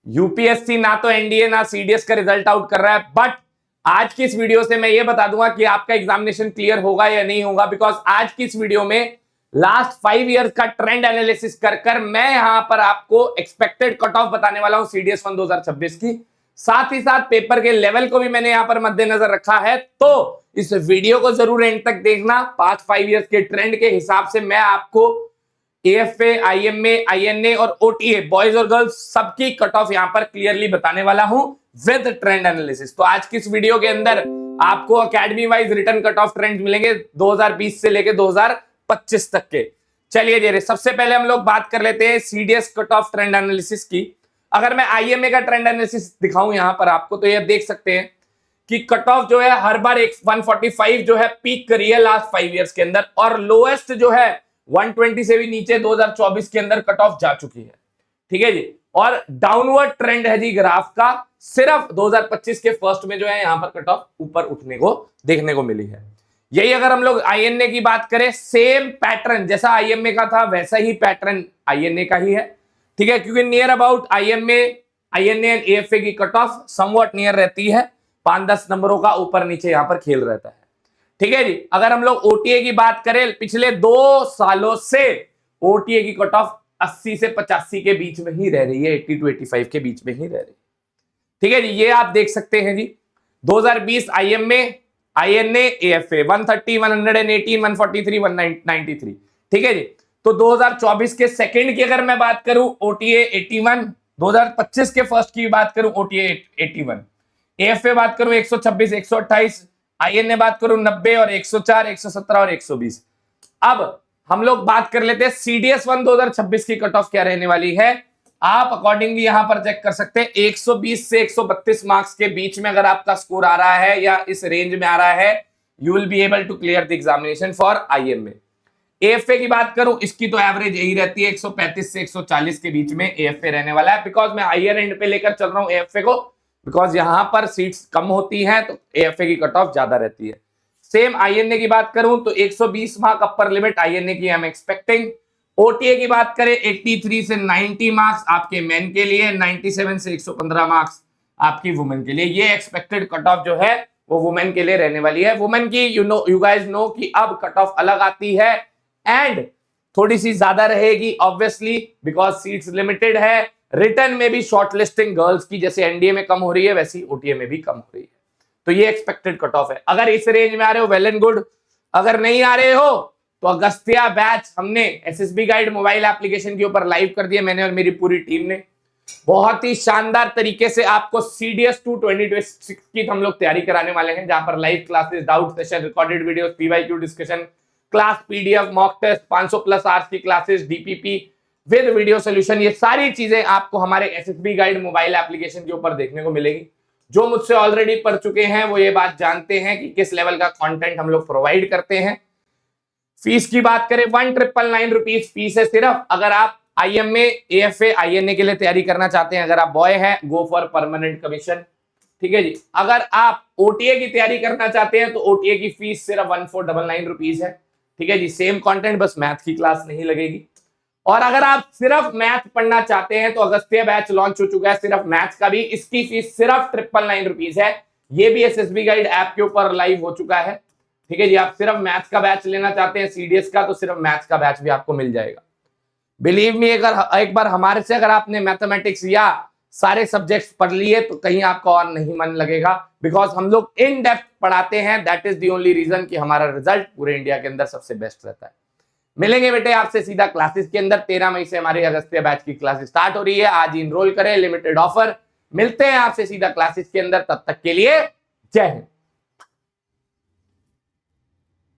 UPSC ना तो NDA ना सीडीएस का रिजल्ट आउट कर रहा है, बट आज की इस वीडियो से मैं ये बता दूंगा कि आपका एग्जामिनेशन क्लियर होगा या नहीं होगा, बिकॉज आज की इस वीडियो में लास्ट 5 इयर्स का ट्रेंड एनालिसिस कर मैं यहां पर आपको एक्सपेक्टेड कट ऑफ बताने वाला हूं सीडीएस 1 2026 की। साथ ही साथ पेपर के लेवल को भी मैंने यहां पर मद्देनजर रखा है, तो इस वीडियो को जरूर एंड तक देखना। पास्ट 5 इयर्स के ट्रेंड के हिसाब से मैं आपको एएफए, आईएमए, आईएनए और ओटीए बॉयज और गर्ल्स सबकी कट ऑफ यहां पर क्लियरली बताने वाला हूं विद ट्रेंड एनालिसिस। तो आज की इस वीडियो के अंदर आपको academy wise return cut off trend मिलेंगे 2020 से लेकर 2025 तक के। चलिए जरे सबसे पहले हम लोग बात कर लेते हैं CDS cut off trend analysis की। अगर मैं आईएमए का ट्रेंड एनालिसिस दिखाऊं यहां पर आपको, तो ये देख सकते हैं कि कट ऑफ जो है हर बार 145 जो है पीक करी है लास्ट 5 इयर्स के अंदर, और लोएस्ट जो है 120 से भी नीचे 2024 के अंदर कट ऑफ जा चुकी है। ठीक है जी, और डाउनवर्ड ट्रेंड है जी ग्राफ का, सिर्फ 2025 के फर्स्ट में जो है यहां पर कट ऑफ ऊपर उठने को देखने को मिली है। यही अगर हम लोग आईएनए की बात करें, सेम पैटर्न जैसा आईएमए का था वैसा ही पैटर्न आईएनए का ही है। ठीक है, क्योंकि near about IMA, INA and AFA की कट ऑफ समवॉट नियर रहती है, 5-10 नंबरों का ऊपर नीचे यहां पर खेल रहता है। ठीक है जी, अगर हम लोग ओटीए की बात करें, पिछले 2 सालों से ओटीए की कट ऑफ 80 से 85 के बीच में ही रह रही है, 80 to 85 के बीच में ही रह रही है। ठीक है जी, ये आप देख सकते हैं जी 2020 आईएमए, आईएनए, एएफए 130, 118, 143, 193। ठीक है जी, तो 2024 के सेकंड की अगर मैं बात करूं ओटीए 81, 2025 के फर्स्ट की बात करूं ओटीए 81, एएफए बात करूं 126, 128, आईएनए बात करूं 90 और 104, 117 और 120। अब हम लोग बात कर लेते हैं सीडीएस 1 2026 की कट ऑफ क्या रहने वाली है। आप अकॉर्डिंगली यहां पर चेक कर सकते हैं 120 से 132 मार्क्स के बीच में अगर आपका स्कोर आ रहा है या इस रेंज में आ रहा है, you will be able to clear the examination for IMA. AFA की बात करूं, इसकी तो एवरेज यही रहती है 135 से 140 के बीच में एएफए रहने वाला है। बिकॉज मैं हायर एंड पे लेकर चल रहा हूं एएफए को, बिकॉज यहां पर सीट्स कम होती हैं तो एएफए की कट ऑफ ज्यादा रहती है। सेम आईएनए की बात करूं तो 120 मार्क अपर लिमिट आईएनए की आई एम एक्सपेक्टिंग। ओटीए की बात करें 83 से 90 मार्क्स आपके मेन के लिए, 97 से 115 मार्क्स आपकी वुमेन के लिए। ये एक्सपेक्टेड कट ऑफ जो है वो वुमेन के लिए रहने वाली है। वुमेन की यू गाइज नो कि अब कट ऑफ अलग आती है एंड थोड़ी सी ज्यादा रहेगी ऑब्वियसली, बिकॉज सीट्स लिमिटेड है। रिटर्न में भी शॉर्टलिस्टिंग गर्ल्स की जैसे एनडीए में कम हो रही है, वैसी ओटीए में भी कम हो रही है। तो ये एक्सपेक्टेड कट ऑफ है। अगर इस रेंज में आ रहे हो वेल एंड गुड, अगर नहीं आ रहे हो तो अगस्त्या बैच हमने एसएसबी गाइड मोबाइल एप्लीकेशन के ऊपर लाइव कर दिया, मैंने और मेरी पूरी टीम ने। बहुत ही शानदार तरीके से आपको सीडीएस 2 2026 की हम लोग तैयारी कराने वाले हैं, जहां पर live classes, doubt session, recorded videos, PYQ discussion, class PDF, mock test, 500 plus hours की classes, DPP with video solution, ये सारी चीजें आपको हमारे एसएसबी गाइड मोबाइल एप्लीकेशन के ऊपर देखने को मिलेगी। जो मुझसे ऑलरेडी पढ़ चुके हैं वो ये बात जानते हैं कि किस लेवल का कंटेंट हम लोग प्रोवाइड करते हैं। फीस की बात करें 1999 रुपीज फीस है सिर्फ। अगर आप आईएमए, एएफए, आईएनए के लिए तैयारी करना चाहते हैं, अगर आप बॉय हैं, गो फॉर परमानेंट कमीशन। ठीक है जी, अगर आप ओटीए की तैयारी करना चाहते हैं तो ओटीए की फीस सिर्फ 1499 रुपीज है। ठीक है जी, सेम कंटेंट, बस मैथ की क्लास नहीं लगेगी। और अगर आप सिर्फ मैथ पढ़ना चाहते हैं तो अगस्त्य बैच लॉन्च हो चुका है सिर्फ मैथ्स का भी, इसकी फीस सिर्फ 999 रुपीज है। ये भी एसएसबी गाइड ऐप के ऊपर लाइव हो चुका है। ठीक है जी, आप सिर्फ मैथ्स का बैच लेना चाहते हैं सीडीएस का, तो सिर्फ मैथ्स का बैच भी आपको मिल जाएगा। बिलीव मी, अगर एक बार हमारे से अगर आपने मैथमेटिक्स या सारे सब्जेक्ट्स पढ़ लिए तो कहीं आपका और नहीं मन लगेगा, बिकॉज हम लोग इन डेप्थ पढ़ाते हैं। That is the only reason कि हमारा रिजल्ट पूरे इंडिया के अंदर सबसे बेस्ट रहता है। मिलेंगे बेटे आपसे सीधा क्लासेस के अंदर। 13 मई से हमारे अगस्त्य बैच की क्लासेस स्टार्ट हो रही है, आज ही इनरोल करें, लिमिटेड ऑफर। मिलते हैं आपसे सीधा क्लासेस के अंदर, तब तक के लिए जय हिंद।